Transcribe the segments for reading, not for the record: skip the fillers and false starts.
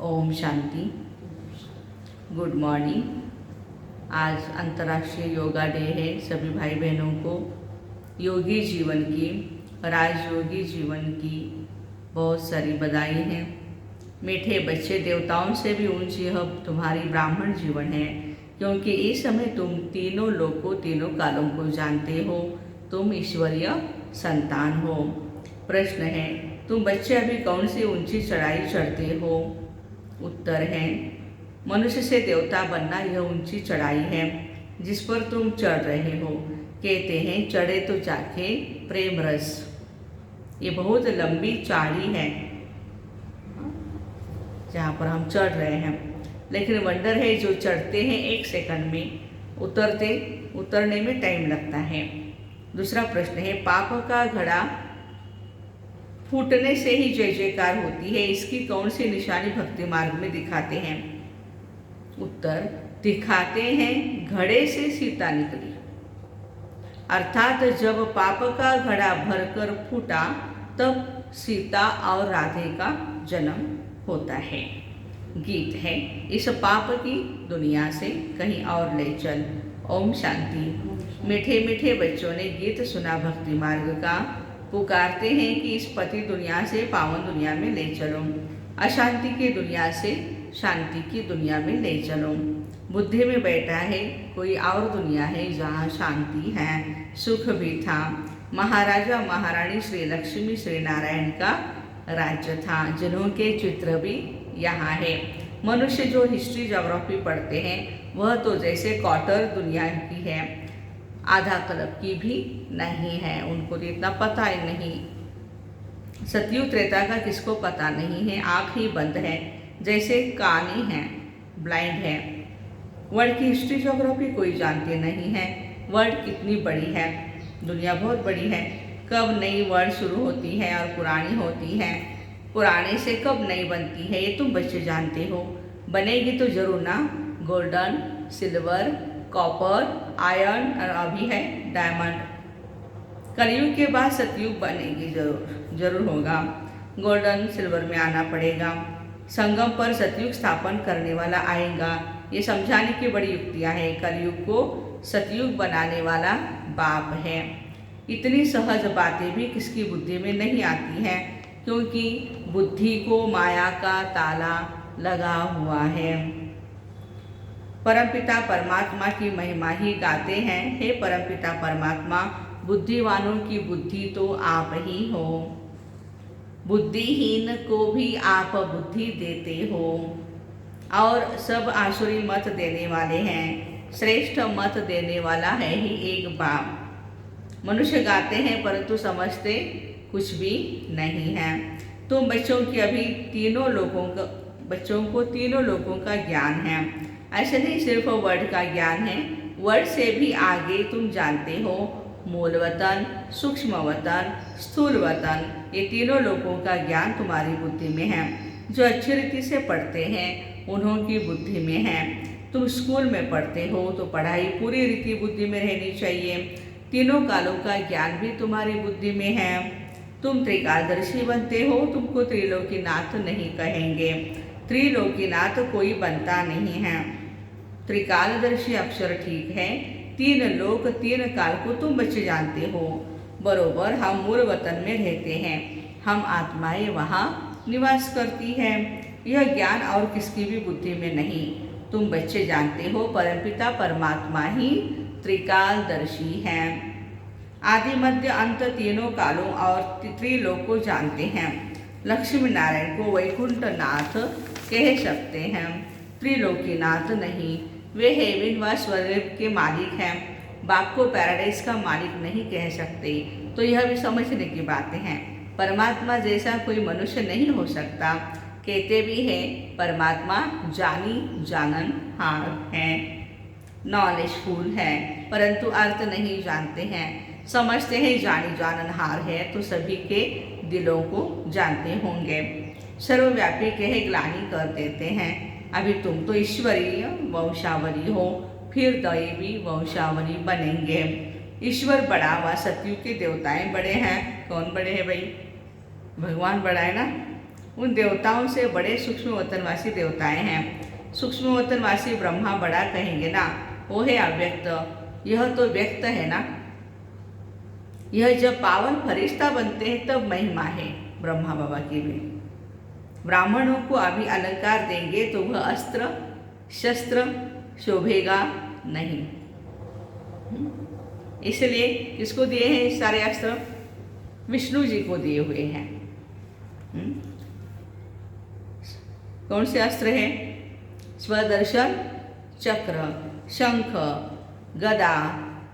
Om Shanti. Good morning. आज अंतर्राष्ट्रीय yoga day है। सभी भाई बहनों को योगी जीवन की, राजयोगी जीवन की बहुत सारी बधाई हैं। मीठे बच्चे, देवताओं से भी ऊंची अब तुम्हारी ब्राह्मण जीवन है, क्योंकि इस समय तुम तीनों लोकों, तीनों कालों को जानते हो। तुम ईश्वरीय संतान हो। प्रश्न है, तुम बच्चे अभी कौन सी ऊंची चढ़ाई चढ़ते हो? उत्तर है, मनुष्य से देवता बनना यह ऊंची चढ़ाई है जिस पर तुम चढ़ रहे हो। कहते हैं चढ़े तो चाखे प्रेम रस। ये बहुत लंबी चाढ़ी है जहाँ पर हम चढ़ रहे हैं, लेकिन वंडर है जो चढ़ते हैं 1 सेकंड में, उतरने में टाइम लगता है। दूसरा प्रश्न है, पाप का घड़ा फूटने से ही जय जयकार होती है, इसकी कौन सी निशानी भक्ति मार्ग में दिखाते हैं? उत्तर, दिखाते हैं घड़े से सीता निकली। अर्थात जब पाप का घड़ा भरकर फूटा तब सीता और राधे का जन्म होता है। गीत है, इस पाप की दुनिया से कहीं और ले चल। ओम शांति। मीठे मीठे बच्चों ने गीत सुना भक्ति मार्ग का, पुकारते हैं कि इस पति दुनिया से पावन दुनिया में ले चलो, अशांति की दुनिया से शांति की दुनिया में ले चलो। बुद्धि में बैठा है कोई और दुनिया है जहाँ शांति है, सुख भी था। महाराजा महारानी श्री लक्ष्मी श्री नारायण का राज्य था, जिन्हों के चित्र भी यहाँ है। मनुष्य जो हिस्ट्री ज्योग्राफी पढ़ते हैं वह तो जैसे क्वार्टर दुनिया की है, आधा कल्प की भी नहीं है, उनको तो इतना पता ही नहीं। सतयुग त्रेता का किसको पता नहीं है, आँख ही बंद है, जैसे कान ही है, ब्लाइंड है। वर्ल्ड की हिस्ट्री ज्योग्राफी कोई जानते नहीं है। वर्ल्ड कितनी बड़ी है, दुनिया बहुत बड़ी है। कब नई वर्ल्ड शुरू होती है और पुरानी होती है, पुराने से कब नई बनती है, ये तुम बच्चे जानते हो। बनेगी तो जरूर ना, गोल्डन, सिल्वर, कॉपर, आयरन और अभी है डायमंड। कलयुग के बाद सतयुग बनेगी, जरूर होगा। गोल्डन सिल्वर में आना पड़ेगा। संगम पर सतयुग स्थापन करने वाला आएगा, ये समझाने की बड़ी युक्तियाँ हैं। कलयुग को सतयुग बनाने वाला बाप है। इतनी सहज बातें भी किसकी बुद्धि में नहीं आती हैं, क्योंकि बुद्धि को माया का ताला लगा हुआ है। परमपिता परमात्मा की महिमा ही गाते हैं। हे परमपिता परमात्मा, बुद्धिवानों की बुद्धि तो आप ही हो, बुद्धिहीन को भी आप बुद्धि देते हो, और सब आसुरी मत देने वाले हैं। श्रेष्ठ मत देने वाला है ही एक बाप। मनुष्य गाते हैं परंतु समझते कुछ भी नहीं है। तुम बच्चों को तीनों लोगों का ज्ञान है। ऐसे नहीं सिर्फ वर्ड का ज्ञान है, वर्ड से भी आगे तुम जानते हो। मूल वतन, सूक्ष्म वतन, स्थूल वतन, ये तीनों लोगों का ज्ञान तुम्हारी बुद्धि में है। जो अच्छी रीति से पढ़ते हैं उन्हों की बुद्धि में है। तुम स्कूल में पढ़ते हो तो पढ़ाई पूरी रीति बुद्धि में रहनी चाहिए। तीनों कालों का ज्ञान भी तुम्हारी बुद्धि में है। तुम त्रिकालदर्शी बनते हो, तुमको त्रिलोकीनाथ नहीं कहेंगे। त्रिलोकीनाथ कोई बनता नहीं है। त्रिकालदर्शी अक्षर ठीक है। 3 लोक 3 काल को तुम बच्चे जानते हो। बरोबर हम मूल वतन में रहते हैं, हम आत्माएं वहाँ निवास करती हैं। यह ज्ञान और किसकी भी बुद्धि में नहीं। तुम बच्चे जानते हो परमपिता परमात्मा ही त्रिकालदर्शी हैं। आदि मध्य अंत तीनों कालों और त्रिलोक को जानते हैं। लक्ष्मी नारायण को वैकुंठ नाथ कह सकते हैं, त्रिलोकीनाथ नहीं। वे हेवन व स्वर्ग के मालिक हैं, बाप को पैराडाइज का मालिक नहीं कह सकते। तो यह भी समझने की बातें हैं। परमात्मा जैसा कोई मनुष्य नहीं हो सकता। कहते भी हैं परमात्मा जानी जानन हार है, नॉलेजफुल है, परंतु अर्थ नहीं जानते हैं। समझते हैं जानी जानन हार है तो सभी के दिलों को जानते होंगे। सर्वव्यापी कहे ग्लानि कर देते हैं। अभी तुम तो ईश्वरीय वंशावली हो, फिर दैवी वंशावली बनेंगे। ईश्वर बड़ा हुआ, सतयुग के देवताएं बड़े हैं। कौन बड़े हैं भाई? भगवान बड़ा है ना। उन देवताओं से बड़े सूक्ष्म वतनवासी देवताएं हैं। सूक्ष्म वतनवासी ब्रह्मा बड़ा कहेंगे ना, वो है अव्यक्त, यह तो व्यक्त है ना। यह जब पावन फरिश्ता बनते हैं तब महिमा है ब्रह्मा बाबा की भी। ब्राह्मणों को अभी अलंकार देंगे तो वह अस्त्र शस्त्र शोभेगा नहीं। इसलिए किसको दिए हैं इस सारे अस्त्र? विष्णु जी को दिए हुए हैं। कौन से अस्त्र हैं? स्वदर्शन चक्र, शंख, गदा,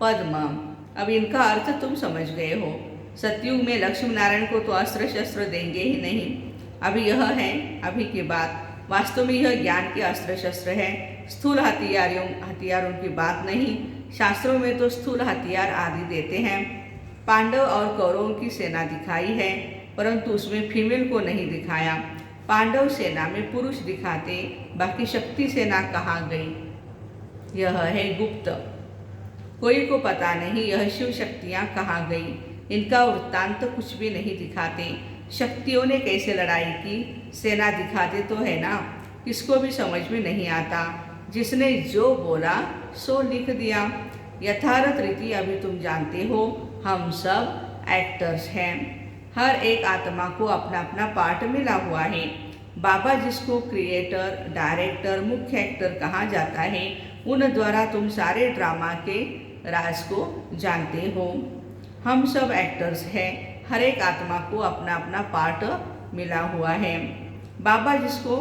पद्म। अब इनका अर्थ तुम समझ गए हो। सतयुग में लक्ष्मी नारायण को तो अस्त्र शस्त्र देंगे ही नहीं। अभी यह है अभी की बात। वास्तव में यह ज्ञान के अस्त्र शस्त्र है, स्थूल हथियारों की बात नहीं। शास्त्रों में तो स्थूल हथियार आदि देते हैं। पांडव और कौरवों की सेना दिखाई है, परंतु उसमें फीमेल को नहीं दिखाया। पांडव सेना में पुरुष दिखाते, बाकी शक्ति सेना कहाँ गई? यह है गुप्त, कोई को पता नहीं यह शिव शक्तियाँ कहाँ गई। इनका वृत्तांत कुछ भी नहीं दिखाते। शक्तियों ने कैसे लड़ाई की सेना दिखाते तो है ना, किसको भी समझ में नहीं आता। जिसने जो बोला सो लिख दिया। यथार्थ रीति अभी तुम जानते हो, हम सब एक्टर्स हैं। हर एक आत्मा को अपना अपना पार्ट मिला हुआ है। बाबा जिसको क्रिएटर, डायरेक्टर, मुख्य एक्टर कहा जाता है, उन द्वारा तुम सारे ड्रामा के राज को जानते हो। हम सब एक्टर्स हैं। हर एक आत्मा को अपना अपना पार्ट मिला हुआ है। बाबा जिसको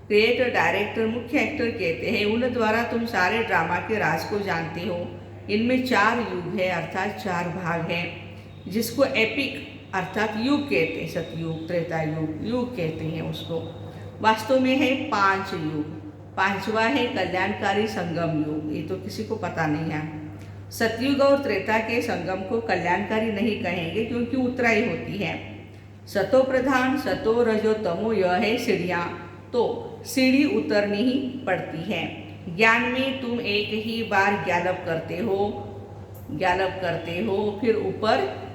क्रिएटर, डायरेक्टर, मुख्य एक्टर कहते हैं, उन द्वारा तुम सारे ड्रामा के राज को जानते हो। इनमें 4 युग है, अर्थात 4 भाग हैं, जिसको एपिक अर्थात युग कहते हैं। सतयुग, त्रेता युग कहते हैं उसको। वास्तव में है 5 युग। 5वां है कल्याणकारी संगम युग। ये तो किसी को पता नहीं है। सतयुग और त्रेता के संगम को कल्याणकारी नहीं कहेंगे, क्योंकि उतराई होती है। सतो प्रधान, सतो रजो तमो, यह है सीढ़ियाँ। तो सीढ़ी उतरनी ही पड़ती है। ज्ञान में तुम एक ही बार गैलप करते हो, फिर ऊपर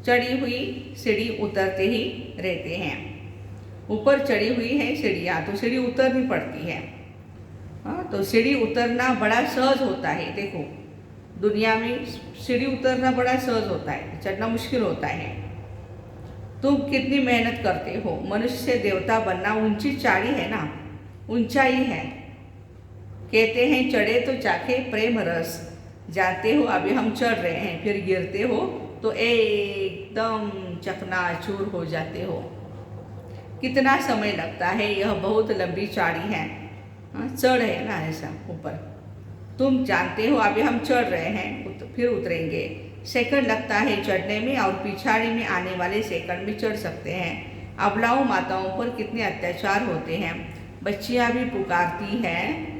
चढ़ी हुई सीढ़ी उतरते ही रहते हैं। ऊपर चढ़ी हुई है सीढ़ियाँ, तो सीढ़ी उतरनी पड़ती है। हाँ, तो सीढ़ी उतरना बड़ा सहज होता है। देखो, दुनिया में सीढ़ी उतरना बड़ा सहज होता है, चढ़ना मुश्किल होता है। तुम कितनी मेहनत करते हो। मनुष्य से देवता बनना ऊंची चाड़ी है ना, ऊंचाई है। कहते हैं चढ़े तो चाखे प्रेम रस। जाते हो, अभी हम चढ़ रहे हैं, फिर गिरते हो तो एकदम चकनाचूर हो जाते हो। कितना समय लगता है, यह बहुत लंबी चाड़ी है। चढ़ है ना ऐसा ऊपर। तुम जानते हो अभी हम चढ़ रहे हैं, फिर उतरेंगे। सेकंड लगता है चढ़ने में, और पिछाड़ी में आने वाले सेकंड में चढ़ सकते हैं। अबलाओं माताओं पर कितने अत्याचार होते हैं। बच्चियां भी पुकारती हैं,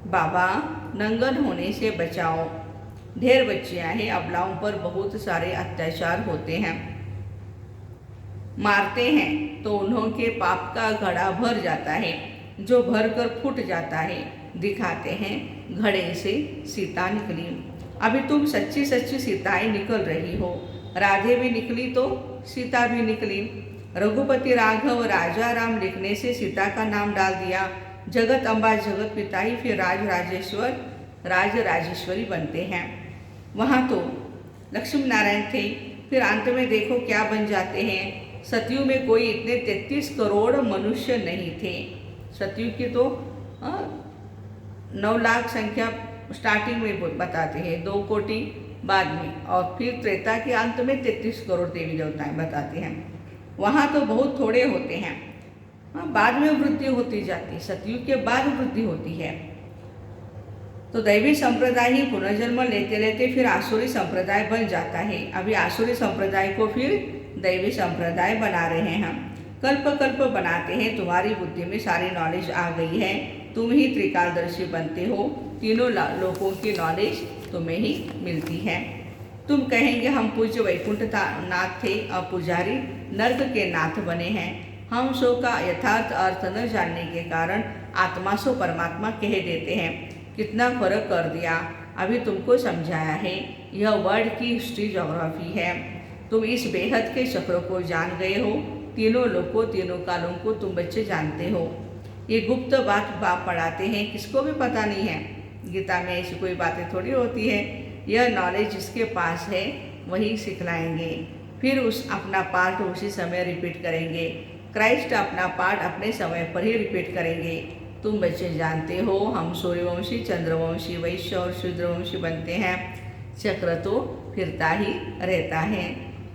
बाबा नंगन होने से बचाओ। ढेर बच्चियां हैं, अबलाओं पर बहुत सारे अत्याचार होते हैं। मारते हैं तो उन्हों के पाप का घड़ा भर जाता है, जो भर कर फूट जाता है। दिखाते हैं घड़े से सीता निकली। अभी तुम सच्ची सच्ची सीताएं निकल रही हो। राधे भी निकली तो सीता भी निकली। रघुपति राघव राजा राम लिखने से सीता का नाम डाल दिया। जगत अम्बा जगत पिता ही फिर राज राजेश्वरी बनते हैं। वहाँ तो लक्ष्मी नारायण थे, फिर अंत में देखो क्या बन जाते हैं। सतयुग में कोई इतने 33 करोड़ मनुष्य नहीं थे। सतयुग की तो 9 लाख संख्या स्टार्टिंग में बताते हैं, 2 कोटि बाद में, और फिर त्रेता के अंत में 33 करोड़ देवी देवताएं बताते हैं। वहाँ तो बहुत थोड़े होते हैं। बाद में वृद्धि होती जाती है, सतयुग के बाद वृद्धि होती है। तो दैवी संप्रदाय ही पुनर्जन्म लेते लेते फिर आसुरी संप्रदाय बन जाता है। अभी आसुरी संप्रदाय को फिर दैवी संप्रदाय बना रहे हैं हम। कल्प बनाते हैं। तुम्हारी बुद्धि में सारी नॉलेज आ गई है, तुम ही त्रिकालदर्शी बनते हो। तीनों लोगों की नॉलेज तुम्हें ही मिलती है। तुम कहेंगे हम पूज्य वैकुंठ नाथ थे, अब पुजारी नर्क के नाथ बने हैं। हम सो का यथार्थ अर्थ न जानने के कारण आत्मा सो परमात्मा कह देते हैं। कितना फर्क कर दिया, अभी तुमको समझाया है। यह वर्ड की हिस्ट्री ज्योग्राफी है। तुम इस बेहद के चक्र को जान गए हो। तीनों लोकों तीनों कालों को तुम बच्चे जानते हो। ये गुप्त बात बाप पढ़ाते हैं, किसको भी पता नहीं है। गीता में ऐसी कोई बातें थोड़ी होती है। यह नॉलेज जिसके पास है वही सिखलाएंगे। फिर उस अपना पाठ उसी समय रिपीट करेंगे। क्राइस्ट अपना पाठ अपने समय पर ही रिपीट करेंगे। तुम बच्चे जानते हो हम सूर्यवंशी, चंद्रवंशी, वैश्य और शूद्रवंशी बनते हैं। चक्र तो फिरता ही रहता है।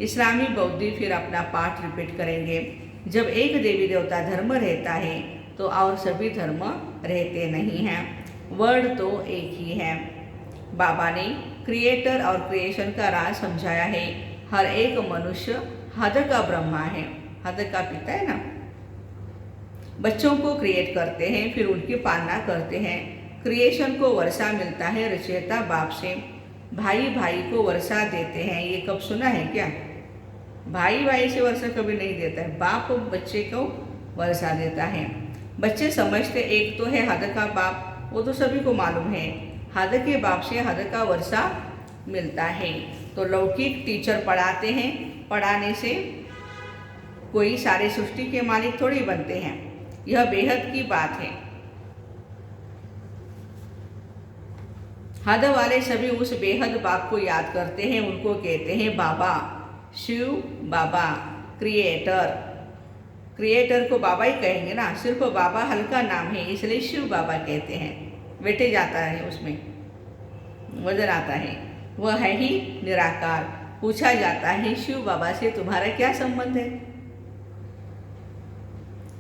इस्लामी बौद्धि फिर अपना पाठ रिपीट करेंगे। जब एक देवी देवता धर्म रहता है तो और सभी धर्म रहते नहीं हैं। वर्ड तो एक ही है। बाबा ने क्रिएटर और क्रिएशन का राज समझाया है। हर एक मनुष्य हद का ब्रह्मा है। हद का पिता है ना। बच्चों को क्रिएट करते हैं, फिर उनकी पालना करते हैं। क्रिएशन को वर्षा मिलता है रचयिता बाप से। भाई भाई को वर्षा देते हैं। ये कब सुना है क्या? भाई भाई से वर्षा कभी नहीं देता है। बाप बच्चे को वर्षा देता है। बच्चे समझते एक तो है हद का बाप, वो तो सभी को मालूम है। हद के बाप से हद का वर्षा मिलता है। तो लौकिक टीचर पढ़ाते हैं। पढ़ाने से कोई सारे सृष्टि के मालिक थोड़ी बनते हैं। यह बेहद की बात है। हद वाले सभी उस बेहद बाप को याद करते हैं। उनको कहते हैं बाबा, शिव बाबा, क्रिएटर। क्रिएटर को बाबा ही कहेंगे ना। सिर्फ बाबा हल्का नाम है, इसलिए शिव बाबा कहते हैं। बैठे जाता है, उसमें वजन आता है। वह है ही निराकार। पूछा जाता है शिव बाबा से तुम्हारा क्या संबंध है?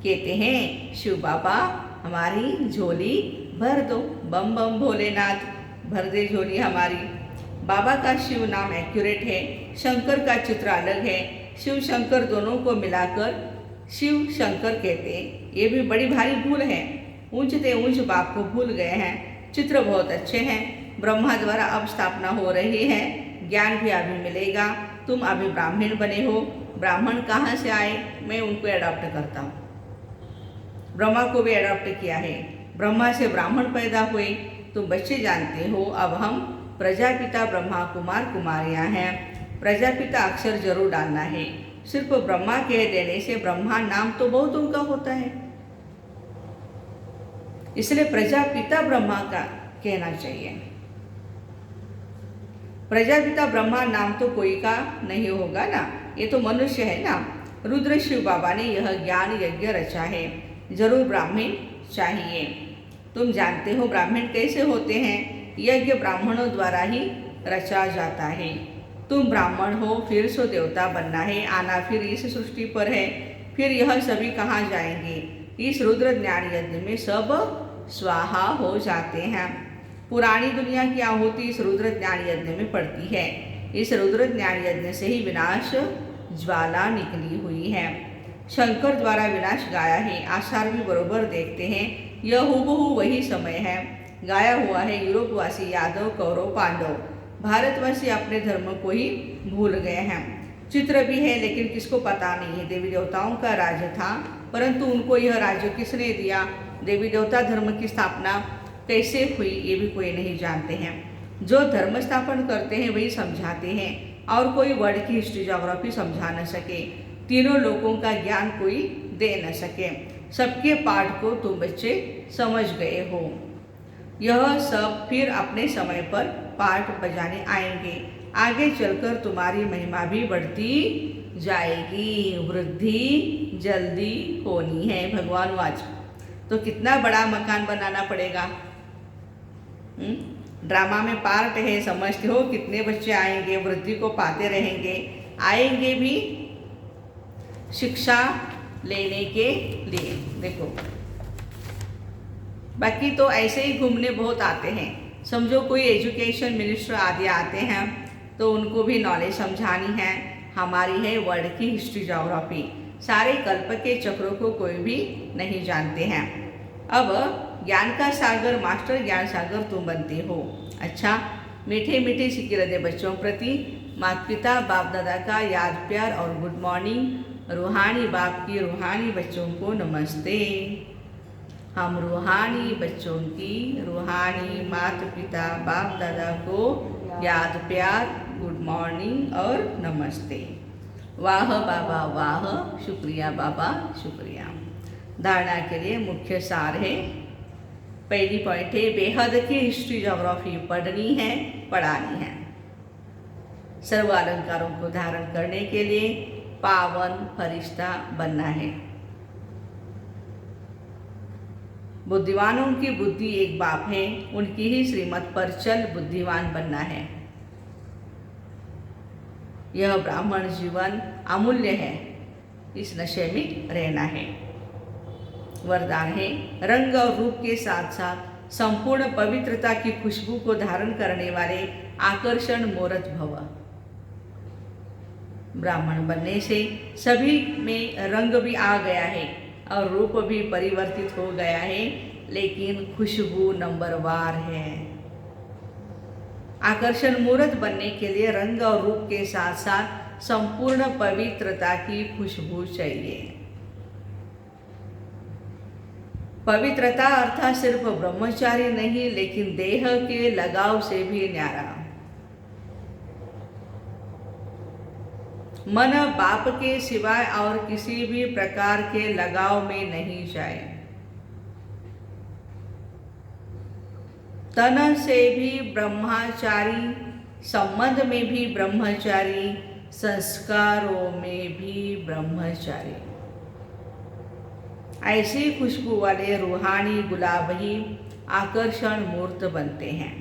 कहते हैं शिव बाबा हमारी झोली भर दो। बम बम भोलेनाथ, भर दे झोली हमारी। बाबा का शिव नाम एक्यूरेट है। शंकर का चित्र अलग है। शिव शंकर दोनों को मिलाकर शिव शंकर कहते हैं। ये भी बड़ी भारी भूल है। ऊंचते ऊंच बाप को भूल गए हैं। चित्र बहुत अच्छे हैं। ब्रह्मा द्वारा अब स्थापना हो रही है। ज्ञान भी अभी मिलेगा। तुम अभी ब्राह्मण बने हो। ब्राह्मण कहाँ से आए? मैं उनको अडॉप्ट करता हूँ। ब्रह्मा को भी अडॉप्ट किया है। ब्रह्मा से ब्राह्मण पैदा हुए। तुम बच्चे जानते हो अब हम प्रजापिता ब्रह्मा कुमार कुमारियाँ हैं। प्रजापिता अक्षर जरूर डालना है। सिर्फ ब्रह्मा कह देने से ब्रह्मा नाम तो बहुत उनका होता है, इसलिए प्रजापिता ब्रह्मा का कहना चाहिए। प्रजापिता ब्रह्मा नाम तो कोई का नहीं होगा ना। ये तो मनुष्य है ना। रुद्र शिव बाबा ने यह ज्ञान यज्ञ रचा है। जरूर ब्राह्मण चाहिए। तुम जानते हो ब्राह्मण कैसे होते हैं? यज्ञ ब्राह्मणों द्वारा ही रचा जाता है। तुम ब्राह्मण हो, फिर सो देवता बनना है। आना फिर इस सृष्टि पर है। फिर यह सभी कहाँ जाएंगे? इस रुद्र ज्ञान यज्ञ में सब स्वाहा हो जाते हैं। पुरानी दुनिया की आहुति इस रुद्र ज्ञान यज्ञ में पड़ती है। इस रुद्र ज्ञान यज्ञ से ही विनाश ज्वाला निकली हुई है। शंकर द्वारा विनाश गाया है। आसार भी बरोबर देखते हैं। यह हूबहू वही समय है। गाया हुआ है यूरोपवासी, यादव, कौरव, पांडव। भारतवासी अपने धर्म को ही भूल गए हैं। चित्र भी है लेकिन किसको पता नहीं है। देवी देवताओं का राज्य था, परंतु उनको यह राज्य किसने दिया? देवी देवता धर्म की स्थापना कैसे हुई ये भी कोई नहीं जानते हैं। जो धर्म स्थापन करते हैं वही समझाते हैं, और कोई वर्ल्ड की हिस्ट्री ज्योग्राफी समझा न सके। तीनों लोगों का ज्ञान कोई दे न सके। सबके पाठ को तुम बच्चे समझ गए हो। यह सब फिर अपने समय पर पाठ बजाने आएंगे। आगे चलकर तुम्हारी महिमा भी बढ़ती जाएगी। वृद्धि जल्दी होनी है। भगवान वाच तो कितना बड़ा मकान बनाना पड़ेगा। ड्रामा में पार्ट है, समझते हो? कितने बच्चे आएंगे, वृद्धि को पाते रहेंगे। आएंगे भी शिक्षा लेने के लिए। देखो, बाकी तो ऐसे ही घूमने बहुत आते हैं। समझो कोई एजुकेशन मिनिस्टर आदि आते हैं तो उनको भी नॉलेज समझानी है। हमारी है वर्ल्ड की हिस्ट्री ज्योग्राफी। सारे कल्प के चक्रों को कोई भी नहीं जानते हैं। अब ज्ञान का सागर, मास्टर ज्ञान सागर तुम बनते हो। अच्छा, मीठे मीठे सिकिरदे बच्चों प्रति माता पिता बाप दादा का याद प्यार और गुड मॉर्निंग। रूहानी बाप की रूहानी बच्चों को नमस्ते। हम रूहानी बच्चों की रूहानी माता पिता बाप दादा को याद प्यार, गुड मॉर्निंग और नमस्ते। वाह बाबा वाह, शुक्रिया बाबा शुक्रिया। धारणा के लिए मुख्य सार है, पहली पॉइंट है बेहद की हिस्ट्री ज्योग्राफी पढ़नी है, पढ़ानी है। सर्व अलंकारों को धारण करने के लिए पावन फरिश्ता बनना है। बुद्धिमानों की बुद्धि एक बाप है, उनकी ही श्रीमत पर चल बुद्धिमान बनना है। यह ब्राह्मण जीवन अमूल्य है, इस नशे में रहना है। वरदान है रंग और रूप के साथ साथ संपूर्ण पवित्रता की खुशबू को धारण करने वाले आकर्षण मूर्त भव। ब्राह्मण बनने से सभी में रंग भी आ गया है और रूप भी परिवर्तित हो गया है, लेकिन खुशबू नंबरवार है। आकर्षण मूर्त बनने के लिए रंग और रूप के साथ साथ संपूर्ण पवित्रता की खुशबू चाहिए। पवित्रता अर्थात सिर्फ ब्रह्मचारी नहीं, लेकिन देह के लगाव से भी न्यारा। मन बाप के सिवाय और किसी भी प्रकार के लगाव में नहीं जाए। तन से भी ब्रह्मचारी, संबंध में भी ब्रह्मचारी, संस्कारों में भी ब्रह्मचारी। ऐसी खुशबू वाले रूहानी गुलाब ही आकर्षण मूर्त बनते हैं।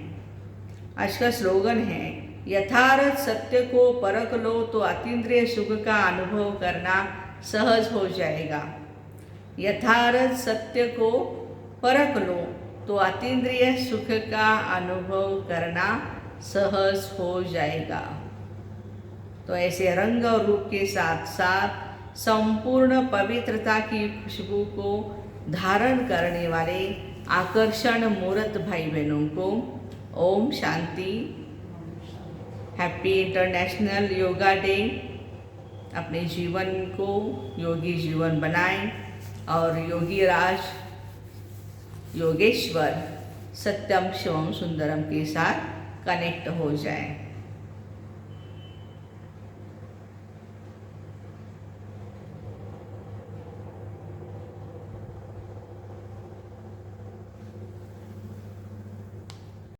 आज का स्लोगन है, यथार्थ सत्य को परख लो तो अतीन्द्रिय सुख का अनुभव करना सहज हो जाएगा। यथार्थ सत्य को परख लो तो अतीन्द्रिय सुख का अनुभव करना सहज हो जाएगा। तो ऐसे रंग और रूप के साथ साथ संपूर्ण पवित्रता की खुशबू को धारण करने वाले आकर्षण मूर्त भाई बहनों को ओम शांति। Happy international yoga day. अपने जीवन को योगी जीवन बनाएं और योगी राज योगेश्वर सत्यम शिवम सुंदरम के साथ कनेक्ट हो जाएं।